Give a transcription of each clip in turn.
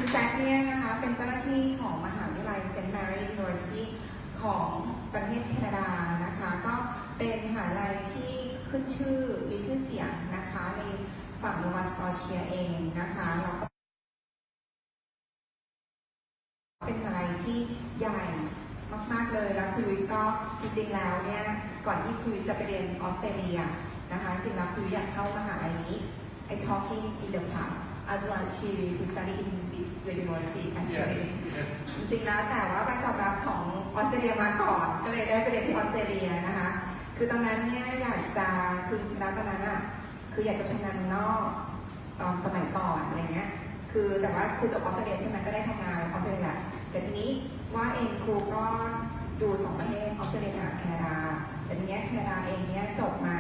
คุณแจ็คเนี่ยนะคะเป็นเจ้าหน้าที่ของมหาวิทยาลัยเซนต์แมรี่ University ของประเทศแคนาดานะคะก็เป็นมหาวิทยาลัยที่ขึ้นชื่อมีชื่อเสียงนะคะในฝั่งโนวาสกอเชียเองนะคะแล้วก็เป็นอะไรที่ใหญ่มากๆเลยแล้วคุณยุ้ยก็จริงๆแล้วเนี่ยก่อนที่คุณยุ้ยจะไปเรียนออสเตรเลียนะคะจริงๆแล้วคุณยุ้ยอยากเข้ามหาลัยนี้ I talking in the past I'd like to study in the university actually จริงๆแล้วแต่ว่าการตอบรับของออสเตรเลียมาก่อนก็เลยได้ไปเรียนที่ออสเตรเลียนะคะคือตอนนั้นเนี่ยอยากจะคือจริงๆแล้วตอนนั้นอ่ะคืออยากจะทำงานนอกตอนสมัยก่อนอะไรเงี้ยคือแต่ว่าครูจบออสเตรเลียใช่ไหมก็ได้ทำงานออสเตรเลียแต่ทีนี้ว่าเองครูก็ดู2ประเทศออสเตรเลียกับแคนาดาแต่ทีนี้แคนาดาเองเนี่ยจบมา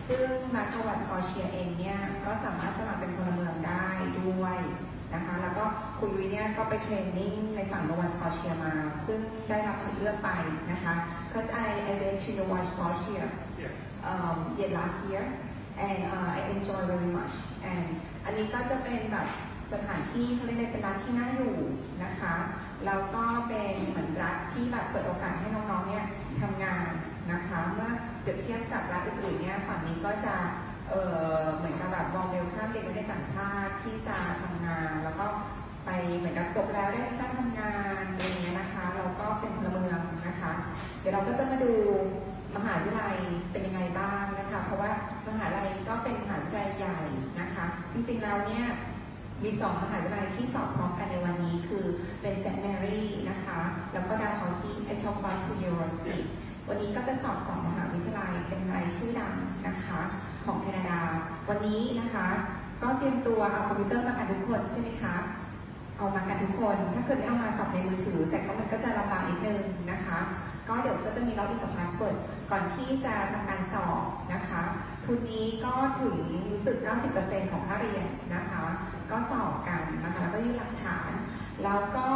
ซึ่งรัฐโนวาสกอเชียเองเนี่ยก็สามารถสมัครเป็นพลเมืองได้ด้วยนะคะแล้วก็ครูยุ้ยเนี่ยก็ไปเทรนนิ่งในฝั่งโนวาสกอเชียมาซึ่งได้รับคัดเลือกไปนะคะ because I went to Nova Scotia last year and I enjoy very much and อันนี้ก็จะเป็นแบบสถานที่เขาเรียกเป็นรัฐที่น่าอยู่นะคะแล้วก็เป็นเหมือนรัฐที่แบบเปิดโอกาสให้น้องๆเนี่ยทำงานนะคะเมื่อเปรียบเทียบกับรัฐอื่นๆเนี่ยฝั่งนี้ก็จะเหมือนกับแบบมองเวลข้ามเด็กไม่ได้ต่างชาติที่จะทำงานแล้วก็ไปเหมือนกับจบแล้วได้สร้างทำงานอะไรอย่างเงี้ยนะคะแล้วก็เป็นพลเมืองนะคะเดี๋ยวเราก็จะมาดูมหาวิทยาลัยเป็นยังไงบ้างนะคะเพราะว่ามหาวิทยาลัยก็เป็นมหาวิทยาลัยใหญ่นะคะจริงๆแล้วเนี่ยมี2มหาวิทยาลัยที่สอบพร้อมกันในวันนี้คือเป็นเซนต์แมรี่นะคะแล้วก็ดาวฮาวซี่ไอทอมบัตทูนิวอร์ซิตี้วันนี้ก็จะสอบ2มหาวิทยาลัยเป็นมหาวิทยาลัยชื่อดังนะคะของแคนาดาวันนี้นะคะก็เตรียมตัวเอาคอมพิวเตอร์มากันทุกคนใช่ไหมคะเอามากันทุกคนถ้าเกิดไม่เอามาสอบในมือถือแต่ก็มันก็จะลำบากนิดนึงนะคะก็เดี๋ยวก็จะมีล็อกอินกับพาสเวิร์ดก่อนที่จะทำการสอบนะคะทุนนี้ก็ถึงรู้สึก 90% ของค่าเรียนนะคะก็สอบกันนะคะแล้วก็ยื่นหลักฐานแล้วก็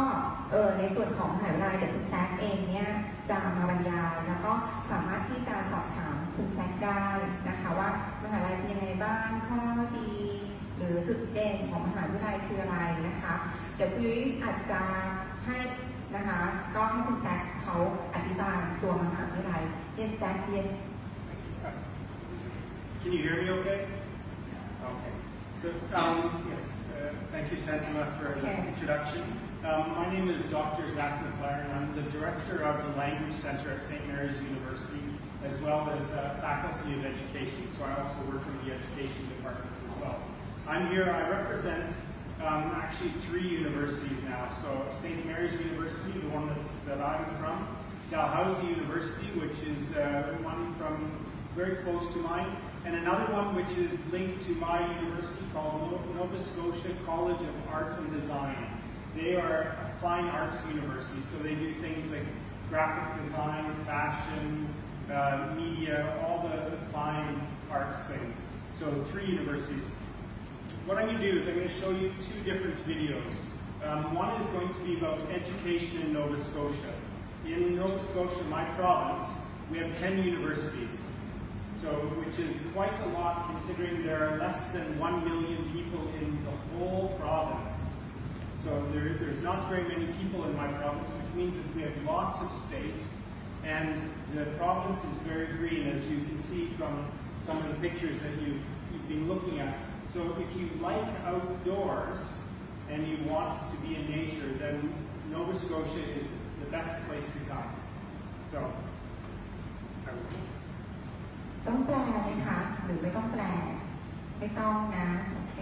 ในส่วนของมหาวิทยาลัยเดี๋ยวคุณแซคเองเนี่ยจะมาบรรยายแล้วก็สามารถที่จะสอบถามคุณแซคได้นะคะว่ามหาวิทยาลัยเป็นยังไงบ้างข้อดีหรือจุดเด่นของมหาวิทยาลัยคืออะไรนะคะเดี๋ยวคุณยุ้ยอาจจะให้นะคะก็ให้คุณแซคเขาอธิบายตัวมหาวิทยาลัยYes, Zach. Yes. Can you hear me okay? Okay. So, yes, thank you, Santima, for the introduction. My name is Dr. Zach McLaren. I'm the Director of the Language Center at St. Mary's University, as well as Faculty of Education. So I also work in the Education Department as well. I'm here, I represent actually 3 universities now. So St. Mary's University, the one that I'm from, Dalhousie University, which is one from very close to mine, and another one which is linked to my university called Nova Scotia College of Art and Design. They are a fine arts university, so they do things like graphic design, fashion, media, all the fine arts things. So 3 universities. What I'm going to do is I'm going to show you 2 different videos. One is going to be about education in Nova Scotia. In Nova Scotia, my province, we have 10 universities, so which is quite a lot considering there are less than 1 million people in the whole province. So there's not very many people in my province, which means that we have lots of space, and the province is very green, as you can see from some of the pictures that you've been looking at. So if you like outdoors and you want to be in nature, then Nova Scotia is the best place to come. So, ต้องแปลไหมคะหรือไม่ต้องแปลไม่ต้องนะโอเค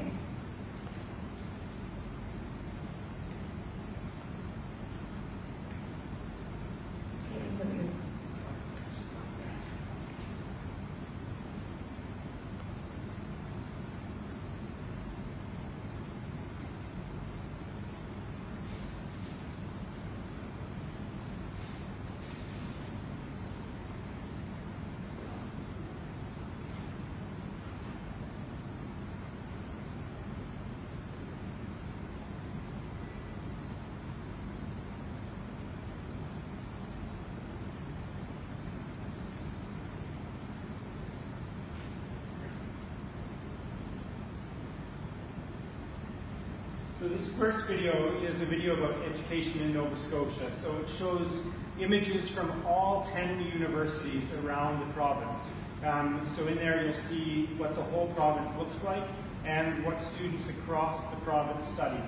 So this first video is a video about education in Nova Scotia. So it shows images from all 10 universities around the province. So in there you'll see what the whole province looks like and what students across the province study.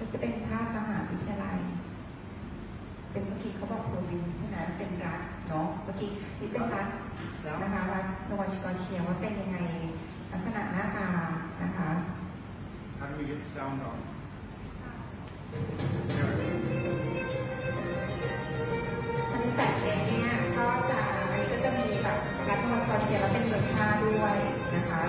It's จะเป็นภาพมหาวิทยาลัยเป็นเมื่อกี้เขาบอก province ใช่ไหมเป็นรัฐเนาะเมื่อกี้ที่เป็นรัฐนะคะรัฐโนวาสกอเชียว่าเป็นยังไงลักษณะหน้าตานะคะ How do we get sound on? อันนี้แต่เองเนี่ยก็จะอันนี้ก็จะมีแบบรัฐโนวาสกอเชียแล้วเป็นเมืองท่าด้วยนะคะ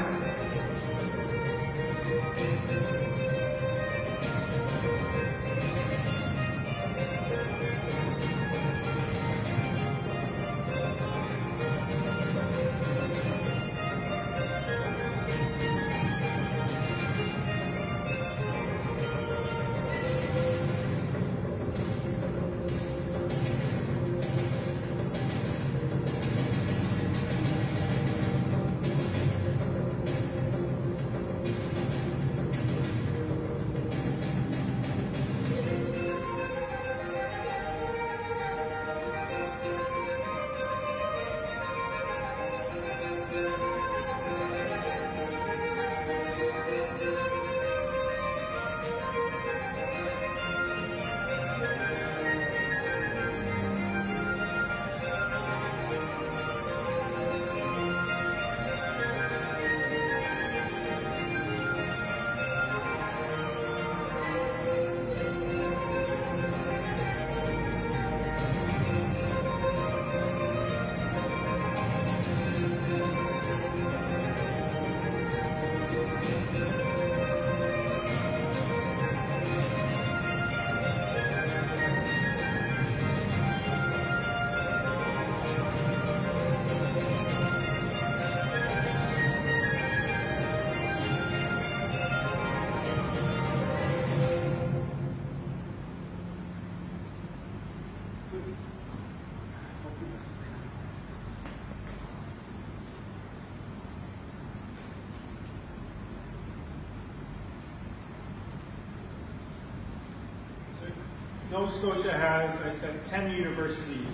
Nova Scotia has, I said, 10 universities.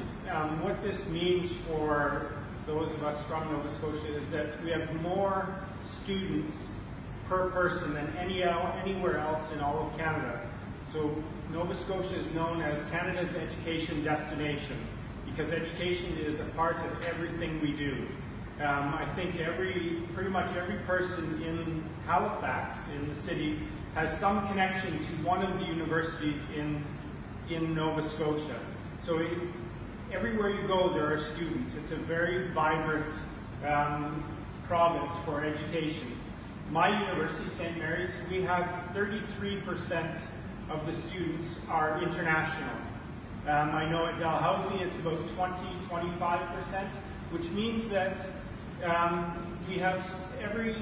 What this means for those of us from Nova Scotia is that we have more students per person than anywhere else in all of Canada. So Nova Scotia is known as Canada's education destination because education is a part of everything we do. I think pretty much every person in Halifax, in the city, has some connection to one of the universities in Nova Scotia. So everywhere you go, there are students. It's a very vibrant province for education. My university, St. Mary's, we have 33% of the students are international. I know at Dalhousie it's about 20-25%, which means that we have every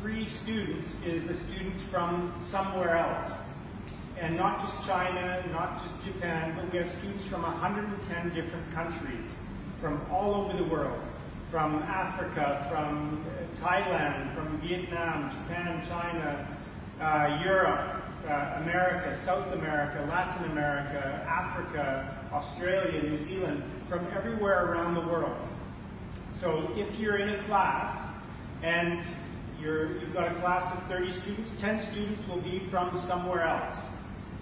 3 students is a student from somewhere else. And not just China, not just Japan, but we have students from 110 different countries from all over the world. From Africa, from Thailand, from Vietnam, Japan, China, Europe, America, South America, Latin America, Africa, Australia, New Zealand, from everywhere around the world. So if you're in a class and you've got a class of 30 students, 10 students will be from somewhere else.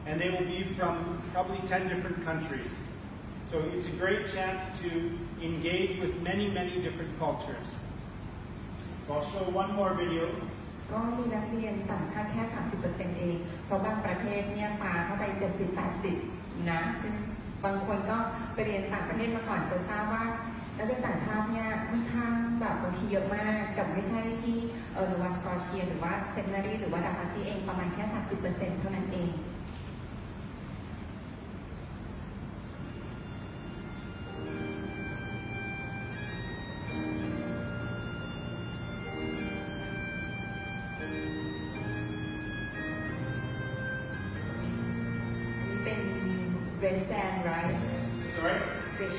And they will be from probably 10 different countries. So it's a great chance to engage with many, many different cultures. So I'll show one more video. ก็มีนักเรียนต่างชาติแค่ 30% เองเพราะบางประเทศเนี่ยปาเข้าไป 70-80 นะซึ่งบางคนก็ไปเรียนต่างประเทศมาก่อนจะทราบว่านักเรียนต่างชาติเนี่ยค่อนข้างแบบบางทีเยอะมากแต่ไม่ใช่ที่โนวาสกอเชียหรือว่าเซนต์แมรี่หรือว่าดาร์ซีเองประมาณแค่ 30% เท่านั้นเอง So red sand, right? Sorry? Which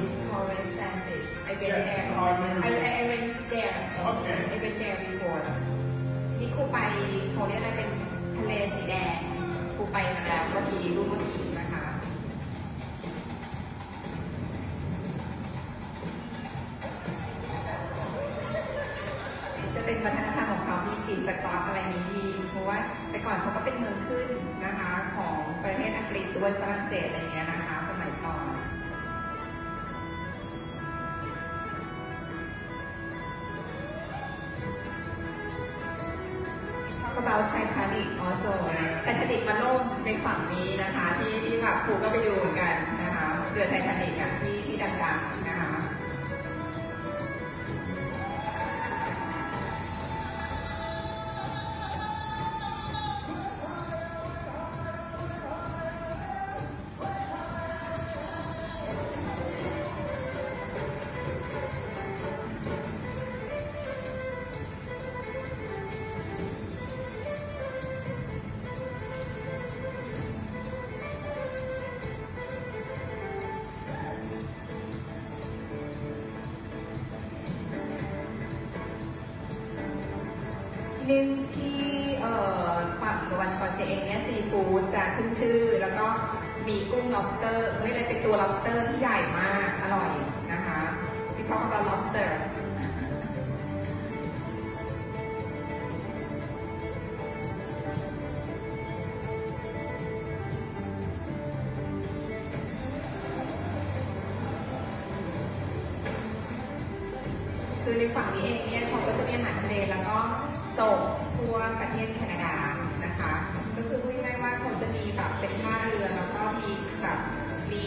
is called red sand beach. I went Yes, there. I remember. I went there. Okay. I went there before. นี่ครูไปเขาเรียกอะไรเป็นทะเลสีแดงครูไปมาแล้วก็มีรูปเมื่อกี้นะคะ จะเป็นวัฒนธรรมของเขามีกลิ่นสกอตอะไรนี้มีเพราะว่าแต่ก่อนเขาก็เป็นเมืองขึ้นนะคะของประเทศอังกฤษด้วยฝรั่งเศสอะไรเงี้ยนะคะสมัยก่อน Talk about Titanic also ไททานิกมาล่มในฝั่งนี้นะคะที่แบบครูก็ไปดูเหมือนกันนะคะเรือไททานิกอ่ะที่ดังๆนะคะ หนึ่งที่ฝั่งตะวันตกเฉียงเนี่ยซีฟู้ดจะขึ้นชื่อแล้วก็มีกุ้ง lobster เรียกอะไรเป็นตัว lobster ที่ใหญ่มากอร่อยนะคะที่ชอบกับ lobster คือในฝั่งนี้เองเนี่ยเขาก็จะมีอาหารทะเลแล้วก็ส่งทั่วประเทศแคนาดานะคะก็คือพูดง่ายๆว่าเขาจะมีแบบเป็นท่าเรือแล้วก็มีแบบมี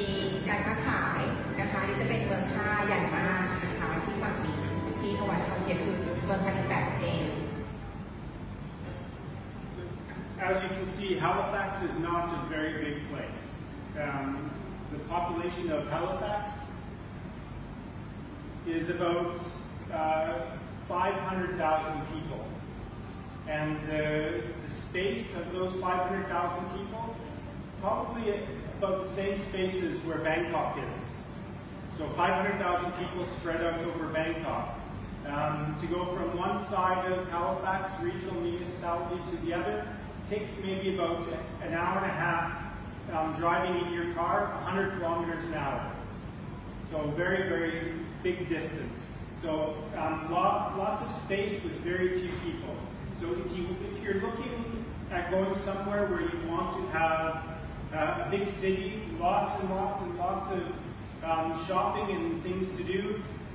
การค้าขายนะคะนี่จะเป็นเมืองท่าใหญ่มากนะคะที่ฝั่งนี้ที่นวัตกรรมเชียร์คือเมืองฮัลิแฟกซ์เอง As you can see, Halifax is not a very big place. The population of Halifax is about 500,000 people. And the space of those 500,000 people, probably about the same spaces where Bangkok is. So 500,000 people spread out over Bangkok. To go from one side of Halifax regional municipality to the other takes maybe about an hour and a half driving in your car, 100 kilometers an hour. So very, very big distance. So lots of space with very few people. So if you're looking at going somewhere where you want to have a big city, lots and lots and lots of shopping and things to do,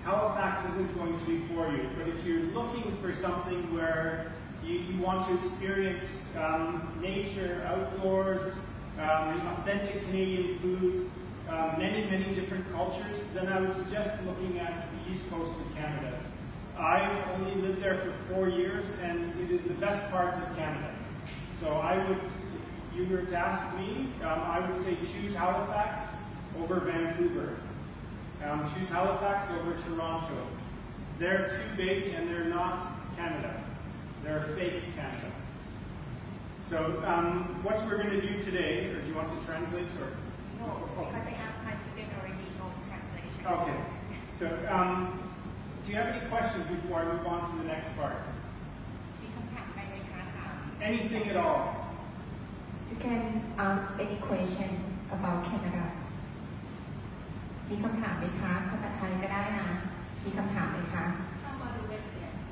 Halifax isn't going to be for you. But if you're looking for something where you want to experience nature, outdoors, authentic Canadian food, many different cultures, then I would suggest looking at the east coast of Canada. I only lived there for 4 years, and it is the best part of Canada. So I would, if you were to ask me, I would say choose Halifax over Vancouver. Choose Halifax over Toronto. They're too big and they're not Canada. They're fake Canada. So what we're going to do today, or do you want to translate? Or? No, because I asked my student already know translation. Okay. So do you have any questions before I move on to the next part? Anything at all? You can ask any question about Canada. มีคำถามไหมคะภาษาไทยก็ได้นะมีคำถามไหมคะ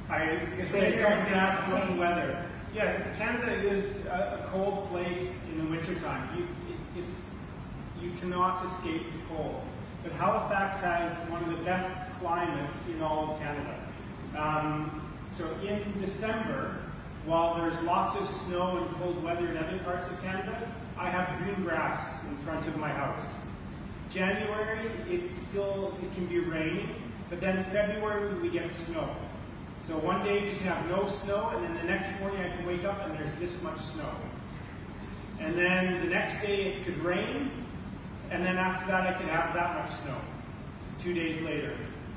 I was going to say someone's going to ask about the weather. Yeah, Canada is a cold place in the wintertime. You cannot escape the cold. But Halifax has one of the best climates in all of Canada. So in December, while there's lots of snow and cold weather in other parts of Canada, I have green grass in front of my house. January, it can be raining, but then February we get snow. So one day we can have no snow, and then the next morning I can wake up and there's this much snow. And then the next day it could rain, and then after that I could have that much snow 2 days later.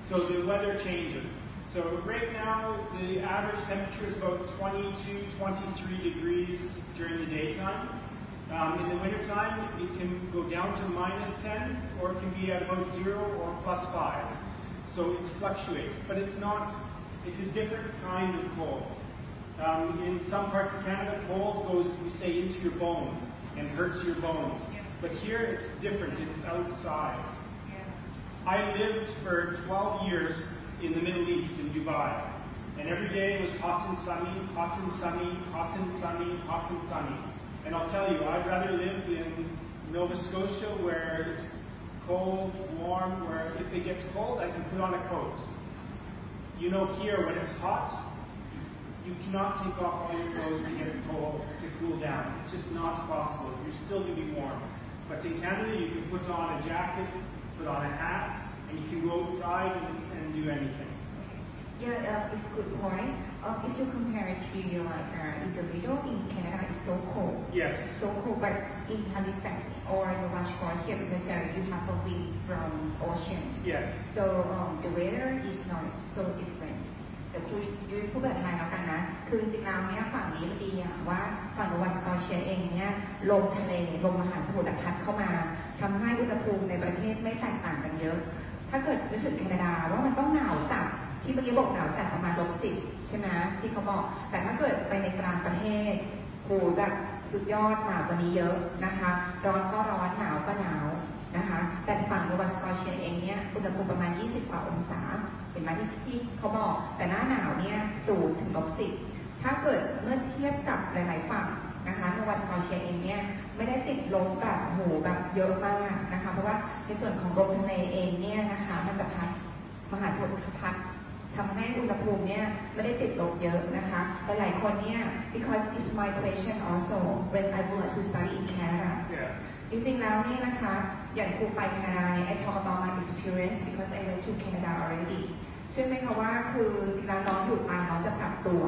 So the weather changes. So right now the average temperature is about 22, 23 degrees during the daytime. In the wintertime, it can go down to -10, or it can be at about 0 or +5. So it fluctuates, but it's a different kind of cold. In some parts of Canada, cold goes, we say, into your bones and hurts your bones. But here it's different, it's outside. I lived for 12 years in the Middle East, in Dubai. And every day it was hot and sunny, hot and sunny, hot and sunny, hot and sunny. And I'll tell you, I'd rather live in Nova Scotia where it's cold, warm, where if it gets cold, I can put on a coat. You know, here when it's hot, you cannot take off all your clothes to get it cold, to cool down. It's just not possible. You're still going to be warm. But in Canada, you can put on a jacket, put on a hat, and you can go outside and do anything. Yeah, it's a good point. If you compare it to in the middle in Canada, it's so cold. Yes. So cold, but in Halifax or Nova Scotia, because you have a wind from ocean. Yes. So the weather is not so different. แต่คุยยุ้ยพูดแบบไทยแล้วกันนะคือจริงๆแล้วเนี่ยฝั่งนี้มันดีอย่างว่าฝั่งโนวาสกอเชียเองเนี่ยลมทะเลลมมหาสมุทรพัดเข้ามาทำให้อุณหภูมิในประเทศไม่แตกต่างกันเยอะถ้าเกิดนึกถึงแคนาดาว่ามันต้องหนาวจัดที่เมื่อกี้บอกหนาวจัดประมาณ-10ใช่ไหมที่เขาบอกแต่ถ้าเกิดไปในกลางประเทศโหแบบสุดยอดหนาวกว่านี้เยอะนะคะร้อนก็ร้อนหนาวก็หนาวนะคะแต่ฝั่งโนวาสกอเชียเองเนี่ยอุณหภูมิประมาณ20 กว่าองศาเห็นไหมที่เขาบอกแต่หน้าหนาวเนี่ย0 ถึง-10ถ้าเกิดเมื่อเทียบกับหลายๆฝั่งนะคะโนวาสกอเชียเองเนี่ยไม่ได้ติดลบแบบโหแบบเยอะมากนะคะเพราะว่าในส่วนของลมทะเลเองเนี่ยนะคะมันจะพัดมหาสมุทรพัดทำให้อุณหภูมิเนี่ยไม่ได้ติดลบเยอะนะคะหลายๆคนเนี่ย because it's my question also when I want to study in Canada จริงๆแล้วนี่นะคะอย่างครูไปแคนาดาเนี่ย I talk about my experience because I went to Canada already เชื่อไหมคะว่าคือจริงๆแล้วน้องอยู่ไปน้องจะปรับตัว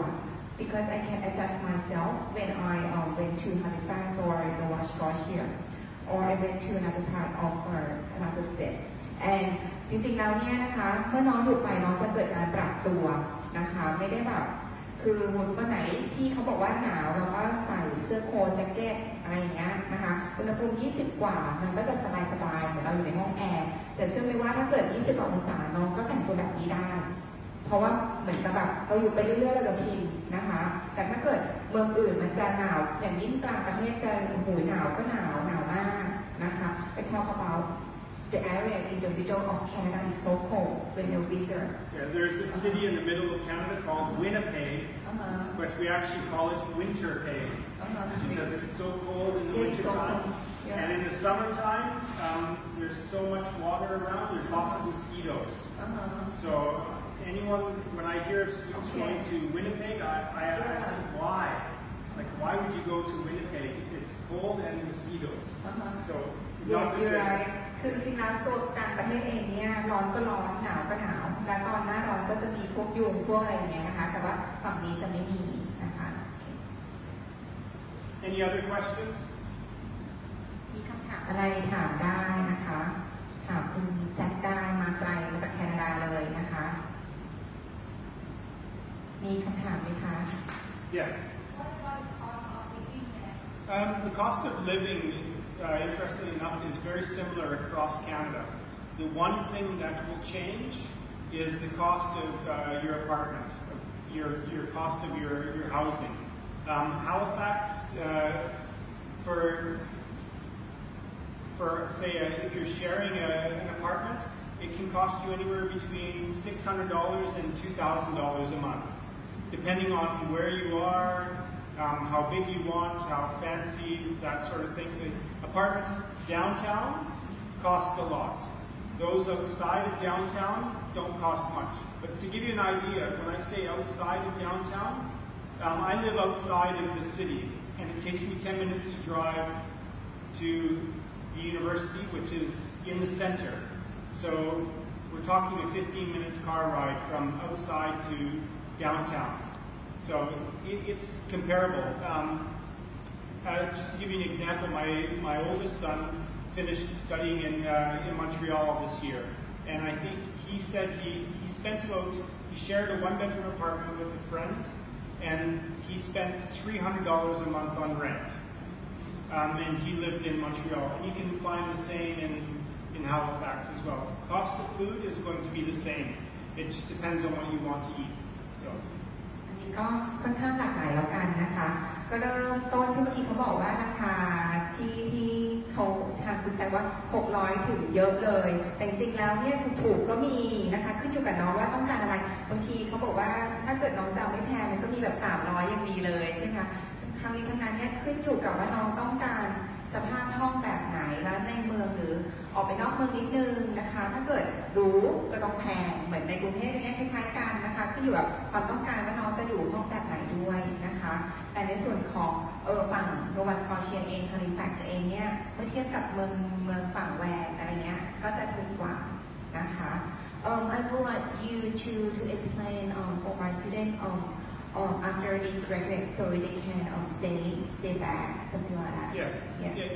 because I can adjust myself when I went to Halifax or Nova Scotia or I went to another part of another state and จริงๆแล้วเนี่ยนะคะเมื่อน้องอยู่ไปน้องจะเกิดการปรับตัวนะคะไม่ได้แบบคือวันไหนที่เขาบอกว่าหนาวเราก็ใส่เสื้อโค้ทแจ็คเก็ตอะไรอย่างเงี้ยนะคะอุณหภูมิ20 กว่ามันก็จะสบายๆเหมือนเราอยู่ในห้องแอร์แต่เชื่อไหมว่าถ้าเกิด20 กว่าองศาน้องก็แต่งตัวแบบนี้ได้เพราะว่าเหมือนกับแบบเราอยู่ไปเรื่อยๆเราจะชินนะคะแต่ถ้าเกิดเมืองอื่นมันจะหนาวอย่างยิ่งกลางประเทศจะหูหนาวก็หนาวมากนะคะไปชอบเขาThe area in the middle of Canada is so cold when you're winter. Yeah, there's a city in the middle of Canada called Winnipeg, but we actually call it Winterpeg because it's so cold in the wintertime. And in the summertime, there's so much water around, there's lots of mosquitoes. So anyone, when I hear of students going to Winnipeg, I ask them why. Like, why would you go to Winnipeg? It's cold and mosquitoes. So, yes, you're right. คือจริงๆแล้วตัวการประเทศเองเนี่ยร้อนก็ร้อนหนาวก็หนาวและตอนหน้าร้อนก็จะมีพวกยุงพวกอะไรอย่างเงี้ยนะคะแต่ว่าฝั่งนี้จะไม่มีนะคะ Any other questions? มีคำถามอะไรถามได้นะคะถามคุณแซคได้มาไกลมาจากแคนาดาเลยนะคะมีคำถามไหมคะ Yes. The cost of living, interestingly enough, is very similar across Canada. The one thing that will change is the cost of your apartment, of your cost of your housing. Halifax, for say, if you're sharing an apartment, it can cost you anywhere between $600 and $2,000 a month, depending on where you are. How big you want, how fancy, that sort of thing. The apartments downtown cost a lot. Those outside of downtown don't cost much. But to give you an idea, when I say outside of downtown, I live outside of the city, and it takes me 10 minutes to drive to the university, which is in the center. So we're talking a 15-minute car ride from outside to downtown. So it's comparable. Just to give you an example, my oldest son finished studying in Montreal this year, and I think he said he shared a one-bedroom apartment with a friend, and he spent $300 a month on rent. and he lived in Montreal. And you can find the same in Halifax as well. Cost of food is going to be the same. It just depends on what you want to eat. So. อันนี้ก็ค่อนข้างหลากหลายแล้วกันนะคะก็เริ่มต้นที่เมื่อกี้เขาบอกว่าราคาที่เขาทางคุณแซงว่า600ถึงเยอะเลยแต่จริงๆแล้วเนี่ยถูกๆก็มีนะคะขึ้นอยู่กับน้องว่าต้องการอะไรบางทีเขาบอกว่าถ้าเกิดน้องจะเอาไม่แพงมันก็มีแบบ300ยังมีเลยใช่ไหมคะครั้งนี้ทั้งนั้นเนี่ยขึ้นอยู่กับว่าน้องต้องการสภาพห้องแบบไหนแล้วในเมืองหรือออกไปนอกเมืองนิดนึงนะคะถ้าเกิดรู้ก็ต้องแพงเหมือนในกรุงเทพเนี่ยคล้ายๆกันนะคะขึ้นอยู่กับความต้องการว่าน้องจะอยู่ห้องแบบไหนด้วยนะคะแต่ในส่วนของฝั่งโนวาสกอเชียเองฮาลิแฟกซ์เองเนี่ยเมื่อเทียบกับเมืองฝั่งแวร์อะไรเงี้ยก็จะถูกกว่านะคะ I would like you to explain for my student after they graduate so they can stay back something like that. Yes.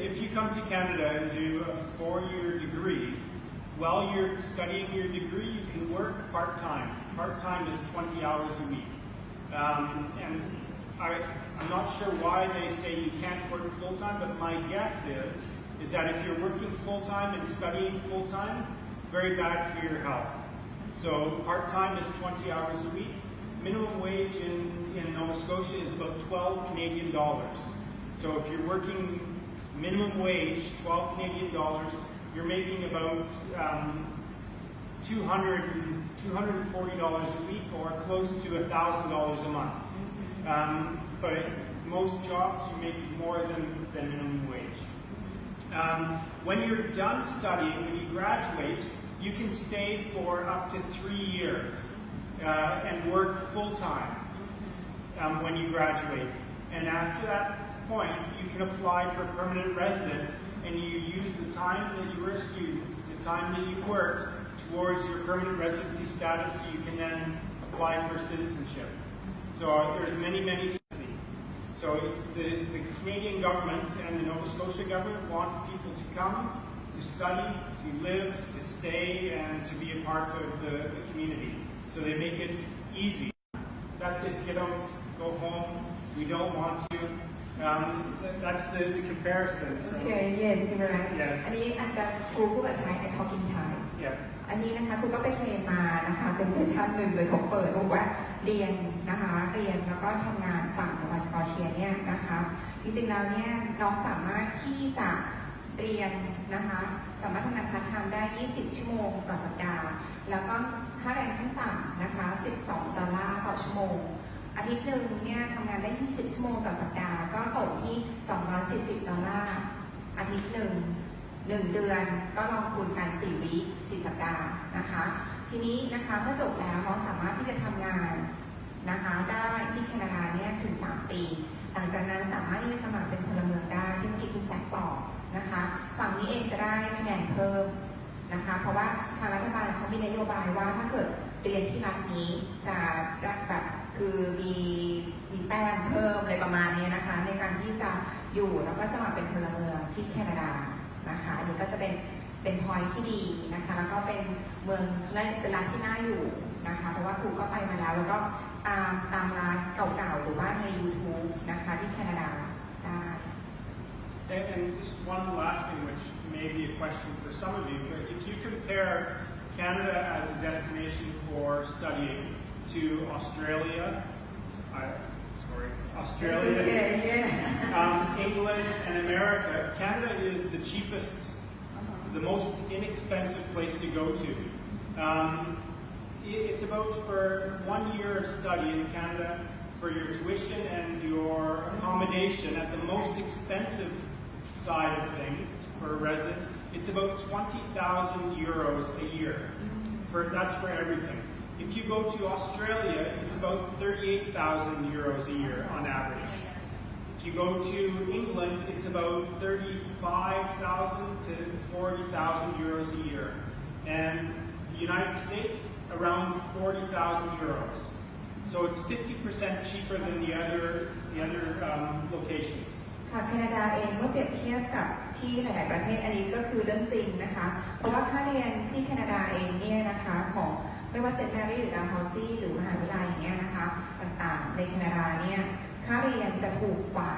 If you come to Canada and do a 4-year degree, while you're studying your degree, you can work part-time. Part-time is 20 hours a week. And I'm not sure why they say you can't work full-time, but my guess is that if you're working full-time and studying full-time, very bad for your health. So part-time is 20 hours a week. Minimum wage in Nova Scotia is about 12 Canadian dollars. So if you're working minimum wage, 12 Canadian dollars, you're making about $240 a week or close to $1,000 a month. But most jobs you make more than minimum wage. When you're done studying, when you graduate, you can stay for up to 3 years and work full-time when you graduate. And after that point, you can apply for permanent residence and you use the time that you were a student, the time that you worked, towards your permanent residency status so you can then apply for citizenship. So there's many. So the Canadian government and the Nova Scotia government want people to come, to study, to live, to stay, and to be a part of the community. So they make it easy. That's it. You don't go home. We don't want you. That's the comparison. So, okay. Yes, you're right. Yes. อันนี้อาจจะครูพูดแบบไทยแต่เขากินไทย Yeah. อันนี้นะคะครูก็ไปเทรนมานะคะเป็นเซสชั่นหนึ่งเลยของเปิดบอกว่าเรียนนะคะเรียนแล้วก็ทำงานฝั่งโนวาสกอเชียเนี่ยนะคะจริงๆแล้วเนี่ยน้องสามารถที่จะเรียนนะคะสามารถทำงานพาร์ทไทม์ได้20 ชั่วโมงต่อสัปดาห์แล้วก็ค่าแรงขั้นต่ำนะคะ$12ต่อชั่วโมงอาทิตย์หนึ่งเนี่ยทำงานได้20 ชั่วโมงต่อสัปดาห์ก็ตกที่$240อาทิตย์หนึ่ง1 เดือนก็ลองคูณกัน4 วีค 4 สัปดาห์นะคะทีนี้นะคะเมื่อจบแล้วน้องสามารถที่จะทำงานนะคะได้ที่แคนาดาเนี่ยถึง3 ปีหลังจากนั้นสามารถที่จะสมัครเป็นพลเมืองได้ที่เมื่อกี้คุณแซคบอกนะคะฝั่งนี้เองจะได้คะแนนเพิ่มนะคะเพราะว่าทางรัฐบาลเขามีนโยบายว่าถ้าเกิดเรียนที่รัฐนี้จะได้แบบคือมีแต้มเพิ่มอะไรประมาณนี้นะคะในการที่จะอยู่แล้วก็สมัครเป็นพลเมืองที่แคนาดานะคะอันนี้ก็จะเป็นพอยที่ดีนะคะแล้วก็เป็นเมืองเป็นร้านที่น่าอยู่นะคะเพราะว่าครูก็ไปมาแล้วแล้วก็ตามร้านเก่าๆหรือว่าใน YouTube นะคะที่แคนาดาได้ And just one last thing, which may be a question for some of you, but if you compare Canada as a destination for studying to Australia, England and America, Canada is the cheapest, the most inexpensive place to go to. It's about for 1 year of study in Canada for your tuition and your accommodation at the most expensive side of things for a resident. It's about 20,000 euros a year. That's for everything. If you go to Australia, it's about 38,000 euros a year on average. If you go to England, it's about 35,000 to 40,000 euros a year. And the United States, around 40,000 euros. So it's 50% cheaper than the other locations. ค่ะแคนาดาเองเมื่อเปรียบเทียบกับที่หลายๆประเทศอันนี้ก็คือเรื่องจริงนะคะเพราะว่าค่าเรียนที่แคนาดาเองเนี่ยนะคะของไม่ว่าเซนต์แมรี่หรือดาลเฮาซี่หรือมหาวิทยาลัยอย่างเงี้ยนะคะต่างๆในแคนาดาเนี่ยค่าเรียนจะถูกกว่า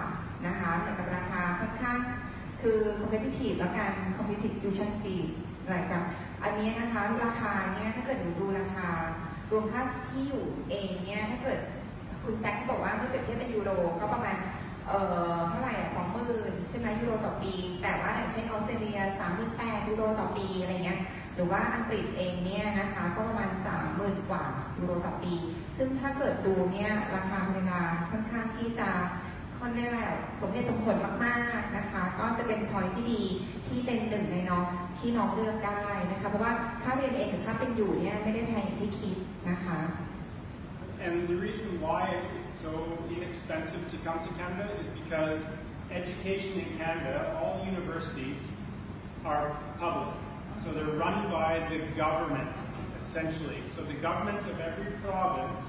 นะคะเหมือนกับราคาค่อนข้างคือ competitive แล้วกัน competitive tuition fee อะไรกับอันนี้นะคะราคาเนี่ยถ้าเกิดหนูดูราคารวมค่าที่อยู่เองเนี่ยถ้าเกิดคุณแซคบอกว่าถ้าเกิดเทียบเป็นยูโรก็ประมาณเท่าไหร่อ่ะ20,000ใช่ไหมยูโรต่อปีแต่ว่าอย่างเช่นออสเตรเลีย38,000ยูโรต่อปีอะไรเงี้ยหรือว่าอังกฤษเองเนี่ยนะคะก็ประมาณ30,000 กว่ายูโรต่อปีซึ่งถ้าเกิดดูเนี่ยราคาเวลาค่อนข้างที่จะค่อนข้างสมเหตุสมผลมากๆนะคะก็จะเป็นช้อยที่ดีที่เป็นหนึ่งในน้องที่น้องเลือกได้นะคะเพราะว่าค่าเรียนเองหรือค่าเป็นอยู่เนี่ยไม่ได้แพงอย่างที่คิดนะคะ And the reason why it's so inexpensive to come to Canada is because education in Canada, all universities are public. So they're run by the government, essentially. So the government of every province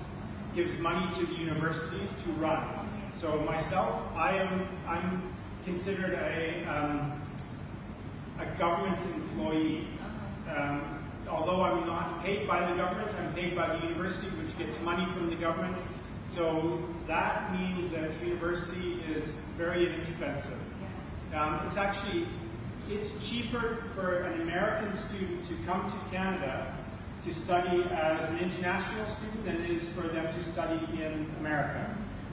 gives money to the universities to run. So myself, I'm considered a government employee. Although I'm not paid by the government, I'm paid by the university, which gets money from the government. So that means that university is very inexpensive. It's cheaper for an American student to come to Canada to study as an international student than it is for them to study in America.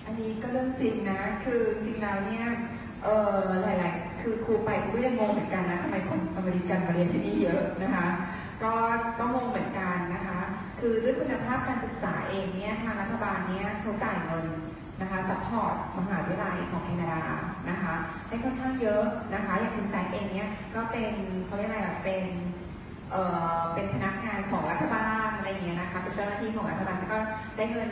อันนี้ก็เรื่องจริงนะคือจริงแล้วเนี่ยหลายๆคือครูไปก็ยังงงเหมือนกันนะทำไมคนอเมริกันมาเรียนที่นี่เยอะนะคะก็งงเหมือนกันนะคะคือด้วยคุณภาพการศึกษาเองเนี่ยทางรัฐบาลเนี่ยเขาจ่ายเงินนะคะซัพพอร์ตมหาวิทยาลัยของแคนาดานะคะให้ค่อนข้างเยอะนะคะอย่างคุณแซคเองเนี่ยก็เป็นเขาเรียกอะไรเป็นพนักงานของรัฐบาลอะไรอย่างเงี้ยนะคะเป็นเจ้าหน้าที่ของรัฐบาลก็ได้เงิน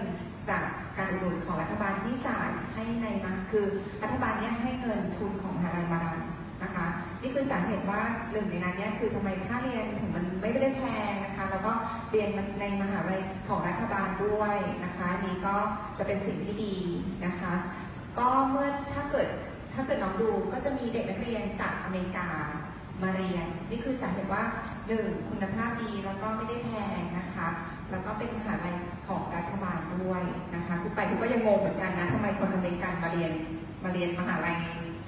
จากการอุดหนุนของรัฐบาลที่จ่ายให้ในมาคือรัฐบาลเนี้ยให้เงินทุนของมหาลัยมาดันนะคะนี่คือสาเหตุว่าหนึ่งในนั้นเนี่ยคือทำไมค่าเรียนถึงมันไม่ได้แพงนะคะแล้วก็เรียนในมหาลัยของรัฐบาลด้วยนะคะนี่ก็จะเป็นสิ่งที่ดีนะคะก็เมื่อถ้าเกิดน้องดูก็จะมีเด็กนักเรียนจากอเมริกามาเรียนนี่คือสาเหตุว่าหนึ่งคุณภาพดีแล้วก็ไม่ได้แพงนะคะแล้วก็เป็นมหาลัยของรัฐบาลด้วยนะคะทุกไปทุกก็ยังงงเหมือนกันนะทำไมคนอเมริกันมาเรียนมหาลัย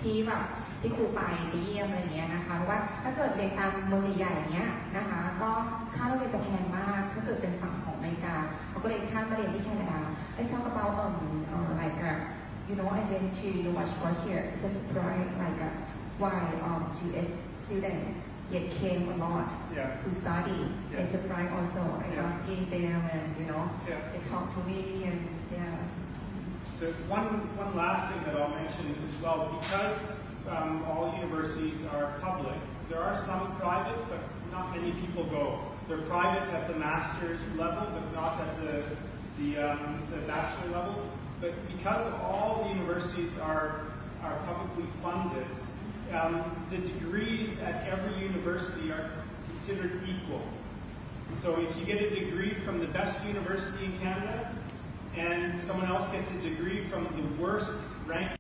ที่แบบที่ครูไปเยี่ยมอะไรเงี้ยนะคะเพราะว่าถ้าเกิดเรียนตามเมืองใหญ่ๆเงี้ยนะคะก็ค่าเรียนจะแพงมากถ้าเกิดเป็นฝั่งของอเมริกาเขาก็เลยข้ามมาเรียนที่แคนาดาไอ้talk about like you know I went to Nova Scotia it's a surprise like why US student yet came a lot to study. They surprised also. I asking them and they talk to me and So one last thing that I'll mention as well, because all universities are public, there are some private, but not many people go. They're private at the master's level, but not at the bachelor level. But because all the universities are publicly funded, the degrees at every university are considered equal. So if you get a degree from the best university in Canada and someone else gets a degree from the worst ranked